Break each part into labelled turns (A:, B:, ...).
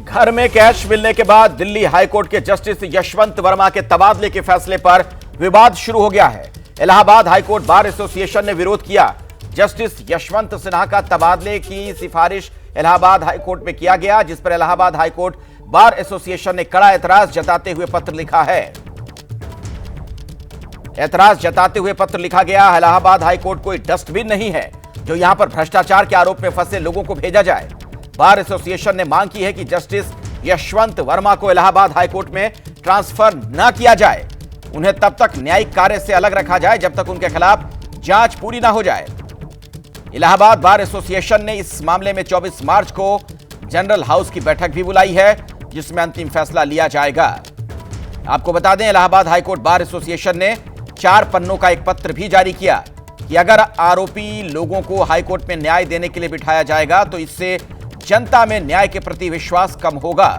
A: घर में कैश मिलने के बाद दिल्ली हाईकोर्ट के जस्टिस यशवंत वर्मा के तबादले के फैसले पर विवाद शुरू हो गया है। इलाहाबाद हाईकोर्ट बार एसोसिएशन ने विरोध किया। जस्टिस यशवंत सिन्हा का तबादले की सिफारिश इलाहाबाद हाईकोर्ट में किया गया, जिस पर इलाहाबाद हाईकोर्ट बार एसोसिएशन ने कड़ा एतराज जताते हुए पत्र लिखा है। एतराज जताते हुए पत्र लिखा गया, इलाहाबाद हाईकोर्ट कोई डस्टबिन नहीं है जो यहां पर भ्रष्टाचार के आरोप में फंसे लोगों को भेजा जाए। बार एसोसिएशन ने मांग की है कि जस्टिस यशवंत वर्मा को इलाहाबाद हाईकोर्ट में ट्रांसफर न किया जाए। उन्हें तब तक न्यायिक कार्य से अलग रखा जाए जब तक उनके खिलाफ जांच पूरी न हो जाए। इलाहाबाद बार एसोसिएशन ने इस मामले में 24 मार्च को जनरल हाउस की बैठक भी बुलाई है, जिसमें अंतिम फैसला लिया जाएगा। आपको बता दें, इलाहाबाद हाईकोर्ट बार एसोसिएशन ने 4 पन्नों का एक पत्र भी जारी किया कि अगर आरोपी लोगों को हाईकोर्ट में न्याय देने के लिए बिठाया जाएगा तो इससे जनता में न्याय के प्रति विश्वास कम होगा,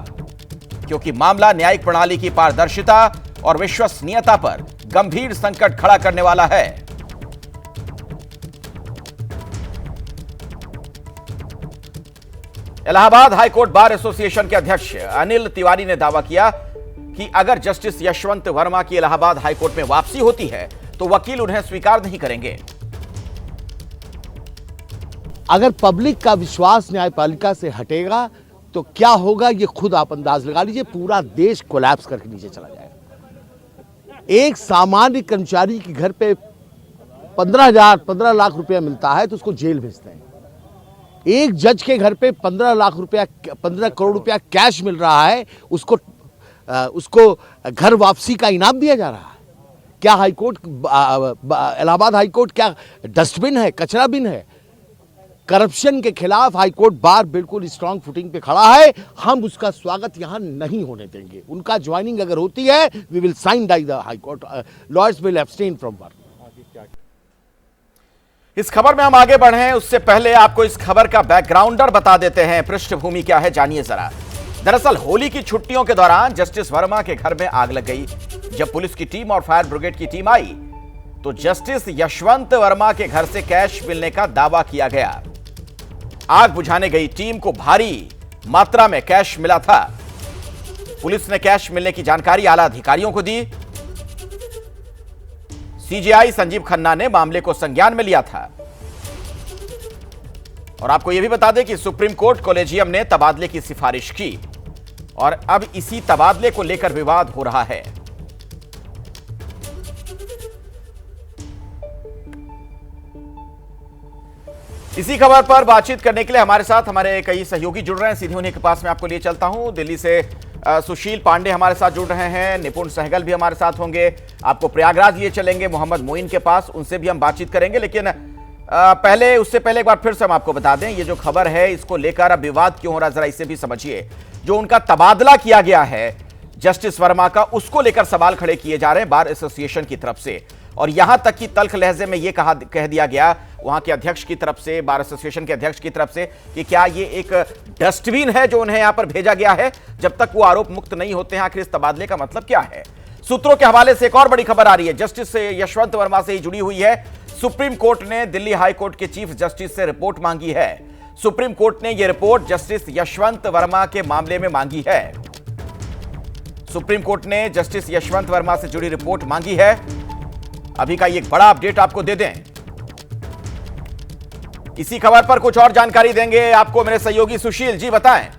A: क्योंकि मामला न्यायिक प्रणाली की पारदर्शिता और विश्वसनीयता पर गंभीर संकट खड़ा करने वाला है। इलाहाबाद हाईकोर्ट बार एसोसिएशन के अध्यक्ष अनिल तिवारी ने दावा किया कि अगर जस्टिस यशवंत वर्मा की इलाहाबाद हाईकोर्ट में वापसी होती है तो वकील उन्हें स्वीकार नहीं करेंगे।
B: अगर पब्लिक का विश्वास न्यायपालिका से हटेगा तो क्या होगा, ये खुद आप अंदाज लगा लीजिए। पूरा देश कोलैप्स करके नीचे चला जाएगा। एक सामान्य कर्मचारी के घर पे 15 लाख रुपया मिलता है तो उसको जेल भेजते हैं। एक जज के घर पे 15 करोड़ रुपया कैश मिल रहा है, उसको घर वापसी का इनाम दिया जा रहा है। क्या हाईकोर्ट, इलाहाबाद हाईकोर्ट क्या डस्टबिन है, कचरा बिन है? करप्शन के खिलाफ हाईकोर्ट बार बिल्कुल स्ट्रांग फुटिंग पे खड़ा है। हम उसका स्वागत यहां नहीं होने देंगे। उनका ज्वाइनिंग अगर होती है, we will sine die the high court, lawyers will abstain from work.
A: इस खबर में हम आगे बढ़े उससे पहले आपको इस खबर का बैकग्राउंडर बता देते हैं। पृष्ठभूमि क्या है, जानिए जरा। दरअसल होली की छुट्टियों के दौरान जस्टिस वर्मा के घर में आग लग गई। जब पुलिस की टीम और फायर ब्रिगेड की टीम आई तो जस्टिस यशवंत वर्मा के घर से कैश मिलने का दावा किया गया। आग बुझाने गई टीम को भारी मात्रा में कैश मिला था। पुलिस ने कैश मिलने की जानकारी आला अधिकारियों को दी। सीजेआई संजीव खन्ना ने मामले को संज्ञान में लिया था। और आपको यह भी बता दें कि सुप्रीम कोर्ट कॉलेजियम ने तबादले की सिफारिश की और अब इसी तबादले को लेकर विवाद हो रहा है। इसी खबर पर बातचीत करने के लिए हमारे साथ हमारे कई सहयोगी जुड़ रहे हैं। सीधे उन्हीं के पास मैं आपको लिए चलता हूं। दिल्ली से सुशील पांडे हमारे साथ जुड़ रहे हैं, निपुण सहगल भी हमारे साथ होंगे। आपको प्रयागराज लिए चलेंगे मोहम्मद मोइन के पास, उनसे भी हम बातचीत करेंगे। लेकिन उससे पहले एक बार फिर से हम आपको बता दें, ये जो खबर है इसको लेकर अब विवाद क्यों हो रहा है, जरा इसे भी समझिए। जो उनका तबादला किया गया है जस्टिस वर्मा का, उसको लेकर सवाल खड़े किए जा रहे हैं बार एसोसिएशन की तरफ से। और यहां तक कि तल्ख लहजे में यह कह दिया गया वहां के अध्यक्ष की तरफ से, बार एसोसिएशन के अध्यक्ष की तरफ से, कि क्या ये एक डस्टबिन है जो उन्हें यहां पर भेजा गया है जब तक वो आरोप मुक्त नहीं होते हैं। आखिर इस तबादले का मतलब क्या है? सूत्रों के हवाले से एक और बड़ी खबर आ रही है, जस्टिस यशवंत वर्मा से ही जुड़ी हुई है। सुप्रीम कोर्ट ने दिल्ली हाईकोर्ट के चीफ जस्टिस से रिपोर्ट मांगी है। सुप्रीम कोर्ट ने यह रिपोर्ट जस्टिस यशवंत वर्मा के मामले में मांगी है। सुप्रीम कोर्ट ने जस्टिस यशवंत वर्मा से जुड़ी रिपोर्ट मांगी है। अभी का एक बड़ा अपडेट आपको दे दें। इसी खबर पर कुछ और जानकारी देंगे आपको मेरे सहयोगी सुशील जी, बताएं।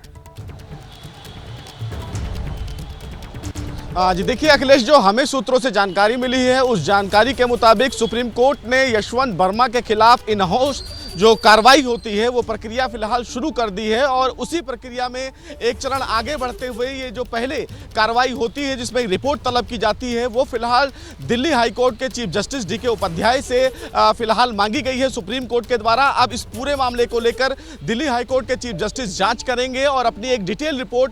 C: जी देखिए अखिलेश, जो हमें सूत्रों से जानकारी मिली है उस जानकारी के मुताबिक सुप्रीम कोर्ट ने यशवंत वर्मा के खिलाफ इन हाउस जो कार्रवाई होती है वो प्रक्रिया फिलहाल शुरू कर दी है। और उसी प्रक्रिया में एक चरण आगे बढ़ते हुए ये जो पहले कार्रवाई होती है जिसमें रिपोर्ट तलब की जाती है वो फिलहाल दिल्ली हाईकोर्ट के चीफ जस्टिस डीके उपाध्याय से फिलहाल मांगी गई है सुप्रीम कोर्ट के द्वारा। अब इस पूरे मामले को लेकर दिल्ली हाईकोर्ट के चीफ जस्टिस जांच करेंगे और अपनी एक डिटेल रिपोर्ट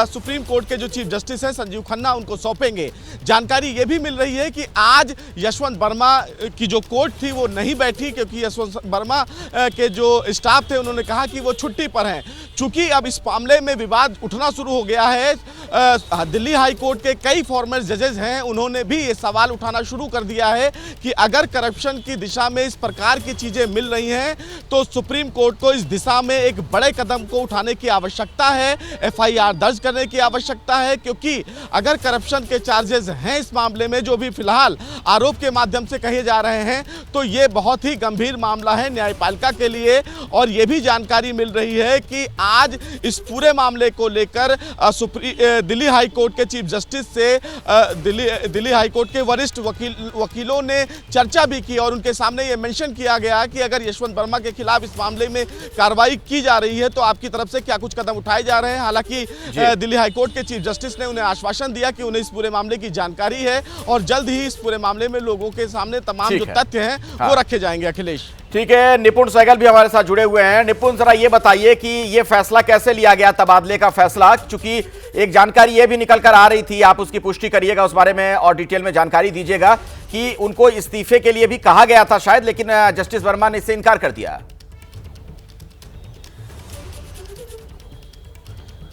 C: सुप्रीम कोर्ट के जो चीफ जस्टिस हैं संजीव खन्ना उनको सौंपेंगे। जानकारी ये भी मिल रही है कि आज यशवंत वर्मा की जो कोर्ट थी वो नहीं बैठी, क्योंकि यशवंत वर्मा के जो स्टाफ थे उन्होंने कहा कि वो छुट्टी पर हैं। चूंकि अब इस मामले में विवाद उठना शुरू हो गया है दिल्ली हाई कोर्ट के कई फॉर्मर जजेस हैं, उन्होंने भी ये सवाल उठाना शुरू कर दिया है कि अगर करप्शन की दिशा में इस प्रकार की चीज़ें मिल रही हैं तो सुप्रीम कोर्ट को इस दिशा में एक बड़े कदम को उठाने की आवश्यकता है, FIR दर्ज करने की आवश्यकता है, क्योंकि अगर करप्शन के चार्जेस हैं इस मामले में जो भी फिलहाल आरोप के माध्यम से कहे जा रहे हैं, तो ये बहुत ही गंभीर मामला है न्यायपालिका के लिए। और ये भी जानकारी मिल रही है कि आज इस पूरे मामले को लेकर दिल्ली हाई कोर्ट के चीफ जस्टिस से दिल्ली हाई कोर्ट के वरिष्ठ वकीलों ने चर्चा भी की और उनके सामने ये मेंशन किया गया कि अगर यशवंत वर्मा के खिलाफ इस मामले में कार्रवाई की जा रही है तो आपकी तरफ से क्या कुछ कदम उठाए जा रहे हैं। हालांकि दिल्ली हाई कोर्ट के चीफ जस्टिस ने उन्हें आश्वासन दिया कि उन्हें इस पूरे मामले की जानकारी है और जल्द ही इस पूरे मामले में लोगों के सामने तमाम जो तथ्य हैं वो रखे जाएंगे। अखिलेश,
A: ठीक है, निपुण सहगल भी हमारे साथ जुड़े हुए हैं। निपुण, जरा ये बताइए कि ये फैसला कैसे लिया गया, तबादले का फैसला, क्योंकि एक जानकारी ये भी निकल कर आ रही थी, आप उसकी पुष्टि करिएगा उस बारे में और डिटेल में जानकारी दीजिएगा कि उनको इस्तीफे के लिए भी कहा गया था शायद, लेकिन जस्टिस वर्मा ने इससे इनकार कर दिया।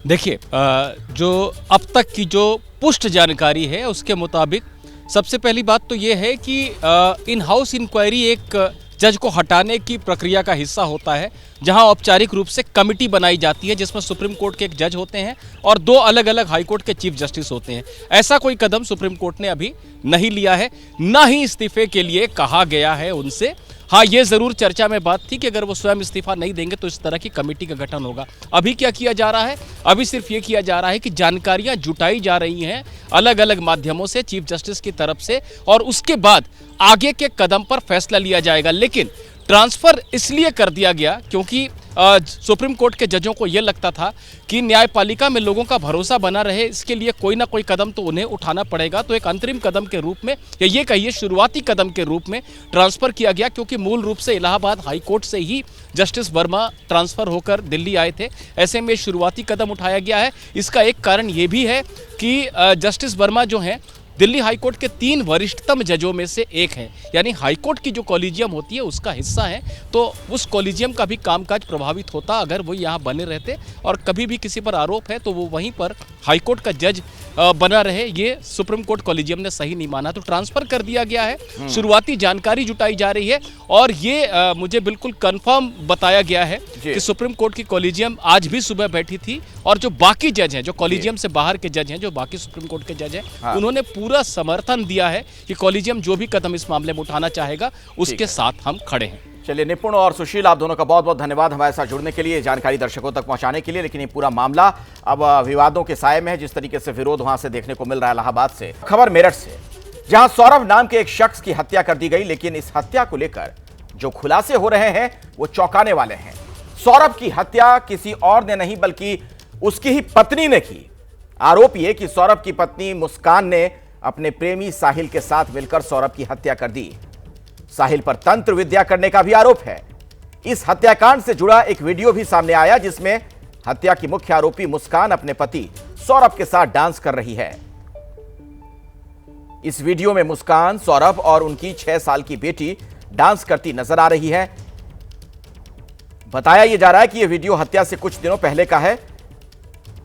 D: देखिए, जो अब तक की जो पुष्ट जानकारी है उसके मुताबिक सबसे पहली बात तो ये है कि इन हाउस इंक्वायरी एक जज को हटाने की प्रक्रिया का हिस्सा होता है, जहां औपचारिक रूप से कमिटी बनाई जाती है जिसमें सुप्रीम कोर्ट के एक जज होते हैं और 2 अलग अलग हाई कोर्ट के चीफ जस्टिस होते हैं। ऐसा कोई कदम सुप्रीम कोर्ट ने अभी नहीं लिया है, ना ही इस्तीफे के लिए कहा गया है उनसे। हाँ, ये जरूर चर्चा में बात थी कि अगर वो स्वयं इस्तीफा नहीं देंगे तो इस तरह की कमेटी का गठन होगा। अभी क्या किया जा रहा है? अभी सिर्फ ये किया जा रहा है कि जानकारियां जुटाई जा रही हैं अलग अलग माध्यमों से चीफ जस्टिस की तरफ से, और उसके बाद आगे के कदम पर फैसला लिया जाएगा। लेकिन ट्रांसफर इसलिए कर दिया गया क्योंकि सुप्रीम कोर्ट के जजों को यह लगता था कि न्यायपालिका में लोगों का भरोसा बना रहे, इसके लिए कोई ना कोई कदम तो उन्हें उठाना पड़ेगा। तो एक अंतरिम कदम के रूप में, या ये कहिए शुरुआती कदम के रूप में ट्रांसफर किया गया, क्योंकि मूल रूप से इलाहाबाद हाई कोर्ट से ही जस्टिस वर्मा ट्रांसफर होकर दिल्ली आए थे। ऐसे में शुरुआती कदम उठाया गया है। इसका एक कारण ये भी है कि जस्टिस वर्मा जो हैं दिल्ली हाईकोर्ट के 3 वरिष्ठतम जजों में से एक हैं, यानी हाईकोर्ट की जो कॉलेजियम होती है उसका हिस्सा है। तो उस कॉलेजियम का भी कामकाज प्रभावित होता अगर वो यहाँ बने रहते, और कभी भी किसी पर आरोप है तो वो वहीं पर हाईकोर्ट का जज बना रहे। ये सुप्रीम कोर्ट कॉलेजियम ने सही नहीं माना, तो ट्रांसफर कर दिया गया है। शुरुआती जानकारी जुटाई जा रही है और ये मुझे बिल्कुल कंफर्म बताया गया है कि सुप्रीम कोर्ट की कॉलेजियम आज भी सुबह बैठी थी, और जो बाकी जज हैं, जो कॉलेजियम से बाहर के जज हैं, जो बाकी सुप्रीम कोर्ट के जज हैं, उन्होंने पूरा समर्थन दिया है कि कॉलेजियम जो भी कदम इस मामले में उठाना चाहेगा उसके साथ हम खड़े हैं।
A: चलिए, निपुण और सुशील, आप दोनों का बहुत बहुत धन्यवाद हमारे साथ जुड़ने के लिए, जानकारी दर्शकों तक पहुंचाने के लिए। लेकिन ये पूरा मामला अब विवादों के साए में है, जिस तरीके से विरोध वहां से देखने को मिल रहा है इलाहाबाद से। खबर मेरठ से, जहां सौरभ नाम के एक शख्स की हत्या कर दी गई, लेकिन इस हत्या को लेकर जो खुलासे हो रहे हैं वो चौंकाने वाले हैं। सौरभ की हत्या किसी और ने नहीं बल्कि उसकी ही पत्नी ने की। आरोप यह कि सौरभ की पत्नी मुस्कान ने अपने प्रेमी साहिल के साथ मिलकर सौरभ की हत्या कर दी। साहिल पर तंत्र विद्या करने का भी आरोप है। इस हत्याकांड से जुड़ा एक वीडियो भी सामने आया जिसमें हत्या की मुख्य आरोपी मुस्कान अपने पति सौरभ के साथ डांस कर रही है। इस वीडियो में मुस्कान, सौरभ और उनकी 6 साल की बेटी डांस करती नजर आ रही है। बताया यह जा रहा है कि यह वीडियो हत्या से कुछ दिनों पहले का है।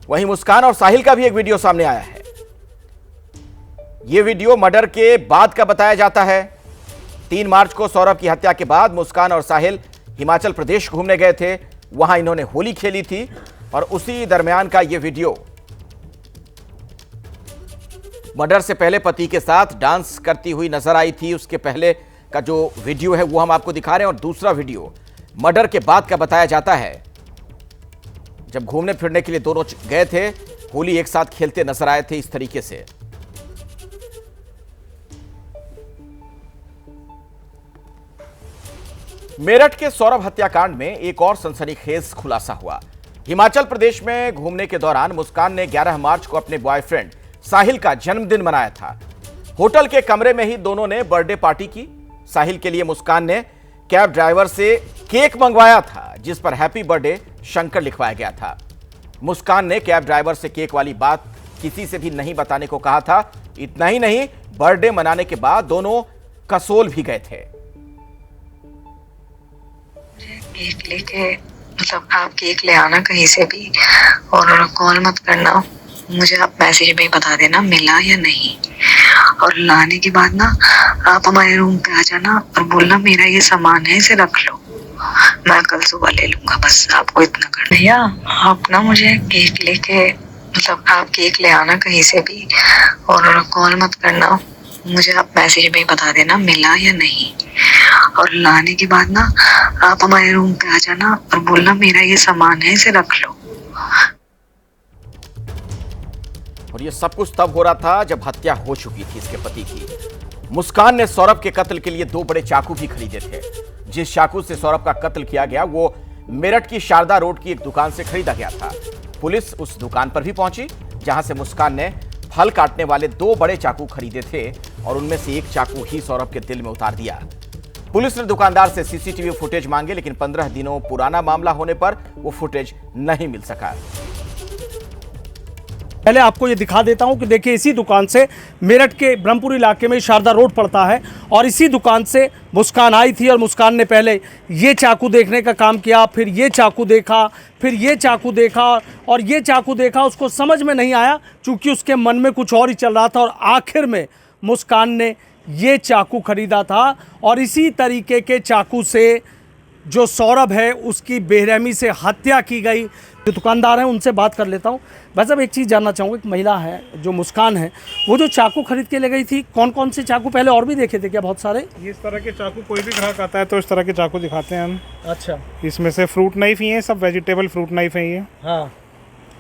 A: वहीं मुस्कान और साहिल का भी एक वीडियो सामने आया है। यह वीडियो मर्डर के बाद का बताया जाता है। 3 मार्च को सौरभ की हत्या के बाद मुस्कान और साहिल हिमाचल प्रदेश घूमने गए थे। वहां इन्होंने होली खेली थी और उसी दरमियान का यह वीडियो मर्डर से पहले पति के साथ डांस करती हुई नजर आई थी। उसके पहले का जो वीडियो है वो हम आपको दिखा रहे हैं, और दूसरा वीडियो मर्डर के बाद का बताया जाता है, जब घूमने फिरने के लिए दोनों गए थे, होली एक साथ खेलते नजर आए थे इस तरीके से। मेरठ के सौरभ हत्याकांड में एक और सनसनीखेज खुलासा हुआ। हिमाचल प्रदेश में घूमने के दौरान मुस्कान ने 11 मार्च को अपने बॉयफ्रेंड साहिल का जन्मदिन मनाया था। होटल के कमरे में ही दोनों ने बर्थडे पार्टी की। साहिल के लिए मुस्कान ने कैब ड्राइवर से केक मंगवाया था जिस पर हैप्पी बर्थडे शंकर लिखवाया गया था। मुस्कान ने कैब ड्राइवर से केक वाली बात किसी से भी नहीं बताने को कहा था। इतना ही नहीं, बर्थडे मनाने के बाद दोनों कसोल भी गए थे।
E: केक लेके, मतलब आप केक ले आना कहीं से भी और कॉल मत करना, मुझे आप मैसेज में बता देना मिला या नहीं, और लाने के बाद ना आप हमारे रूम पे आ जाना और बोलना मेरा ये सामान है, इसे रख लो, मैं कल सुबह ले लूंगा। बस आपको इतना करना है। भैया आप ना मुझे केक लेके, मतलब आप केक ले आना कहीं से भी, और कॉल मत करना, मुझे आप मैसेज में बता देना मिला या नहीं, और लाने के बाद ना आप हमारे रूम पे आ जाना और बोलना मेरा ये सामान है, इसे रख लो।
A: और ये सब कुछ तब हो रहा था जब हत्या हो चुकी थी इसके पति की। मुस्कान ने सौरभ के कत्ल के लिए 2 बड़े चाकू भी खरीदे थे। जिस चाकू से सौरभ का कत्ल किया गया वो मेरठ की शारदा रोड की एक दुकान से खरीदा गया था। पुलिस उस दुकान पर भी पहुंची जहां से मुस्कान ने फल काटने वाले 2 बड़े चाकू खरीदे थे और उनमें से एक चाकू ही सौरभ के दिल में उतार दिया। पुलिस ने दुकानदार से सीसीटीवी फुटेज मांगे, लेकिन 15 दिनों पुराना मामला होने पर वो फुटेज नहीं मिल सका।
F: पहले आपको ये दिखा देता हूं कि देखिए इसी दुकान से, मेरठ के ब्रह्मपुर इलाके में शारदा रोड पड़ता है, और इसी दुकान से मुस्कान आई थी और मुस्कान ने पहले ये चाकू देखने का काम किया, फिर ये चाकू देखा, फिर ये चाकू देखा और ये चाकू देखा। उसको समझ में नहीं आया क्योंकि उसके मन में कुछ और ही चल रहा था, और आखिर में मुस्कान ने ये चाकू खरीदा था। और इसी तरीके के चाकू से जो सौरभ है उसकी बेरहमी से हत्या की गई। जो दुकानदार हैं उनसे बात कर लेता हूँ। वैसे अब एक चीज़ जानना चाहूँगा, एक महिला है जो मुस्कान है, वो जो चाकू खरीद के ले गई थी, कौन कौन से चाकू पहले और भी देखे थे क्या? बहुत सारे
G: इस तरह के चाकू, कोई भी ग्राहक आता है तो इस तरह के चाकू दिखाते हैं हम।
F: अच्छा,
G: इसमें से फ्रूट नाइफ ही है, सब वेजिटेबल फ्रूट नाइफ है ये।
F: हाँ,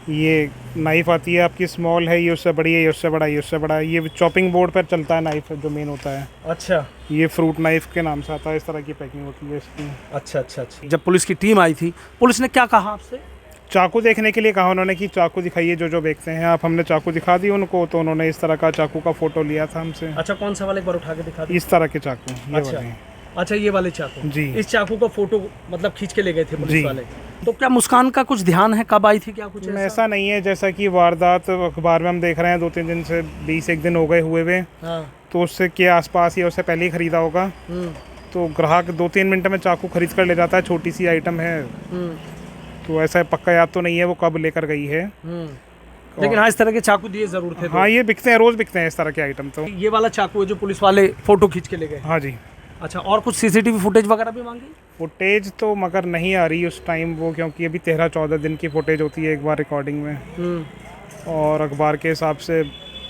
G: ये नाइफ आती है आपकी स्मॉल है, ये उससे बड़ी है, ये उससे बड़ा है, ये उससे बड़ा है। ये चॉपिंग बोर्ड पर चलता है नाइफ जो मेन होता है।
F: अच्छा,
G: ये फ्रूट नाइफ के नाम से आता है, इस तरह की पैकिंग होती है इसकी।
F: अच्छा अच्छा अच्छा। जब पुलिस की टीम आई थी, पुलिस ने क्या कहा आपसे?
G: चाकू देखने के लिए कहा उन्होंने कि चाकू दिखाइए जो जो बेचते हैं आप। हमने चाकू दिखा दी उनको, तो उन्होंने इस तरह का चाकू का फोटो लिया था हमसे।
F: अच्छा, कौन सा वाला एक बार उठा के दिखा दीजिए।
G: इस तरह के चाकू ये
F: अच्छा
G: वाले।
F: अच्छा, ये वाले चाकू
G: जी।
F: इस चाकू का फोटो मतलब खींच के ले गए थे पुलिस
G: जी।
F: वाले। तो क्या मुस्कान का कुछ ध्यान है, कब आई थी, क्या कुछ
G: ऐसा नहीं है, जैसा कि वारदात अखबार में हम देख रहे हैं 2-3 दिन से, 20-1 दिन हो गए हुए।
F: हाँ।
G: तो उससे के आसपास या उससे पहले ही खरीदा होगा। तो ग्राहक 2-3 मिनट में चाकू खरीद कर ले जाता है, छोटी सी आइटम है। तो ऐसा पक्का याद तो नहीं है वो कब लेकर गई है।
F: लेकिन हाँ, इस तरह के चाकू दिए जरूर थे।
G: हाँ, ये बिकते हैं, रोज बिकते हैं इस तरह के आइटम। तो
F: ये वाला चाकू है जो पुलिस वाले फोटो खींच के ले गए।
G: हाँ जी।
F: अच्छा, और कुछ सीसीटीवी फुटेज वगैरह भी मांगी?
G: फुटेज तो मगर नहीं आ रही उस टाइम वो, क्योंकि अभी 13-14 दिन की फुटेज होती है एक बार रिकॉर्डिंग में, और अखबार के हिसाब से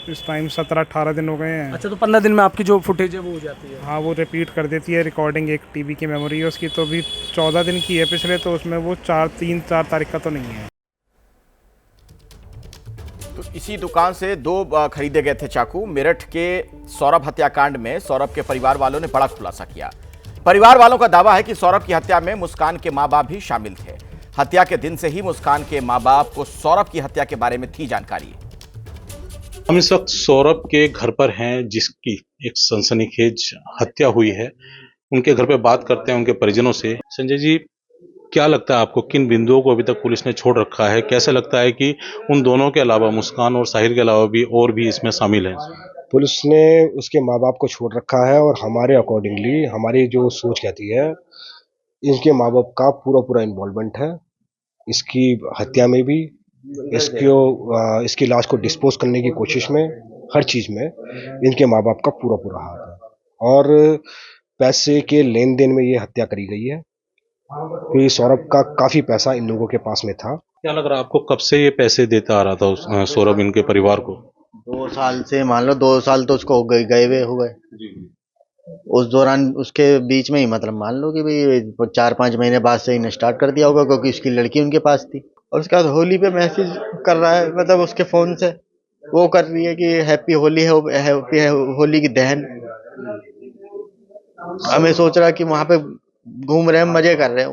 G: इस टाइम 17-18 दिन हो गए हैं।
F: अच्छा, तो 15 दिन में आपकी जो फुटेज है वो हो जाती है?
G: हाँ, वो रिपीट कर देती है रिकॉर्डिंग। एक टीवी की मेमोरी है उसकी, तो अभी 14 दिन की है पिछले, तो उसमें वो 4 तारीख का तो नहीं है।
A: तो इसी दुकान से 2 खरीदे गए थे चाकू। मेरठ के सौरभ हत्याकांड में सौरभ के परिवार वालों ने बड़ा खुलासा किया। परिवार वालों का दावा है कि सौरभ की हत्या में मुस्कान के मां बाप भी शामिल थे। हत्या के दिन से ही मुस्कान के मां बाप को सौरभ की हत्या के बारे में थी जानकारी।
H: हम इस वक्त सौरभ के घर पर हैं, जिसकी एक सनसनीखेज हत्या हुई है। उनके घर पे बात करते हैं उनके परिजनों से। संजय जी, क्या लगता है आपको, किन बिंदुओं को अभी तक पुलिस ने छोड़ रखा है? कैसे लगता है कि उन दोनों के अलावा, मुस्कान और साहिर के अलावा भी और भी इसमें शामिल हैं?
I: पुलिस ने उसके माँ बाप को छोड़ रखा है, और हमारे अकॉर्डिंगली हमारी जो सोच कहती है, इनके माँ बाप का पूरा इन्वॉल्वमेंट है इसकी हत्या में भी, इसकी लाश को डिस्पोज करने की कोशिश में, हर चीज़ में इनके माँ बाप का पूरा हाथ है। और पैसे के लेन देन में ये हत्या करी गई है, क्योंकि सौरभ का काफ़ी पैसा इन लोगों के पास में था।
H: क्या लग रहा है आपको, कब से ये पैसे देता आ रहा था सौरभ इनके परिवार को?
J: 2 साल से, मान लो 2 साल तो उसको गए हुए। उस दौरान उसके बीच में ही, मतलब मान लो कि भाई 4-5 महीने बाद से इन्हें स्टार्ट कर दिया होगा, क्योंकि उसकी लड़की उनके पास थी। और उसके बाद होली पे मैसेज कर रहा है, मतलब उसके फ़ोन से वो कर रही है कि हैप्पी होली है, हैप्पी होली की दहन। हमें सोच रहा कि वहाँ पे घूम रहे हैं, मजे कर रहे हैं।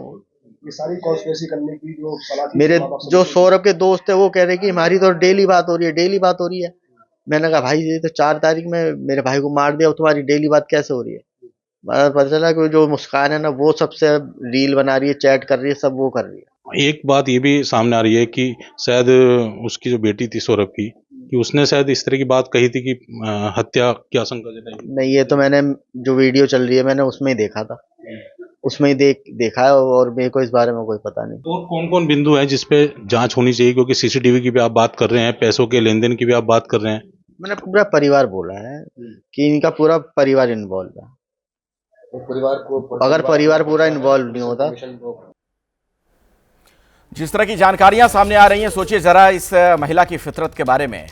I: ये सारी कॉन्स्पिरेसी करने की जो सलाह थी,
J: मेरे जो सौरभ के दोस्त है वो कह रहे कि हमारी तो डेली बात हो रही है। मैंने कहा भाई, ये तो 4 तारीख में मेरे भाई को मार दिया, तुम्हारी डेली बात कैसे हो रही है? पता चला कि जो मुस्कान है ना, वो सबसे रील बना रही है, चैट कर रही है, सब वो कर रही है।
H: एक बात ये भी सामने आ रही है कि शायद उसकी जो बेटी थी सौरभ की, कि उसने शायद इस तरह की बात कही थी कि हत्या की आशंका जताई।
J: नहीं, ये तो मैंने जो वीडियो चल रही है मैंने उसमें ही देखा था। उसमें ही देखा है, और मेरे को इस बारे में कोई पता नहीं।
H: और कौन कौन बिंदु हैं जिस पे जांच होनी चाहिए, क्योंकि सीसीटीवी की भी आप बात कर रहे हैं, पैसों के लेन देन की भी आप बात कर रहे हैं।
J: मैंने पूरा परिवार बोला है कि इनका पूरा परिवार इन्वॉल्व है। अगर परिवार पूरा इन्वॉल्व नहीं होता।
A: जिस तरह की जानकारियां सामने आ रही हैं, सोचिए जरा इस महिला की फितरत के बारे में।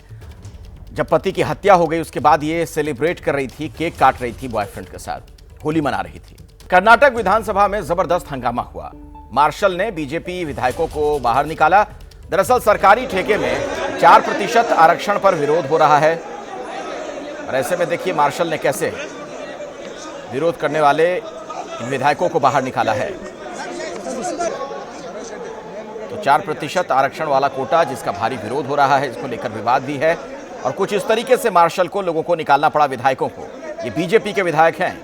A: जब पति की हत्या हो गई उसके बाद ये सेलिब्रेट कर रही थी, केक काट रही थी बॉयफ्रेंड के साथ, होली मना रही थी। कर्नाटक विधानसभा में जबरदस्त हंगामा हुआ। मार्शल ने बीजेपी विधायकों को बाहर निकाला। दरअसल सरकारी ठेके में 4% आरक्षण पर विरोध हो रहा है और ऐसे में देखिए मार्शल ने कैसे विरोध करने वाले इन विधायकों को बाहर निकाला है। तो 4% आरक्षण वाला कोटा जिसका भारी विरोध हो रहा है, इसको लेकर विवाद भी है और कुछ इस तरीके से मार्शल को लोगों को निकालना पड़ा, विधायकों को। ये बीजेपी के विधायक हैं।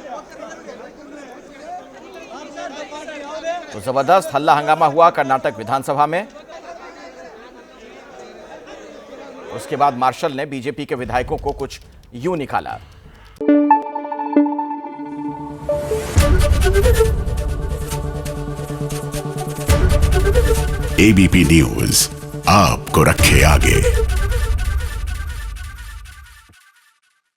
A: तो जबरदस्त हल्ला हंगामा हुआ कर्नाटक विधानसभा में। उसके बाद मार्शल ने बीजेपी के विधायकों को कुछ यूं निकाला।
K: एबीपी न्यूज आपको रखे आगे।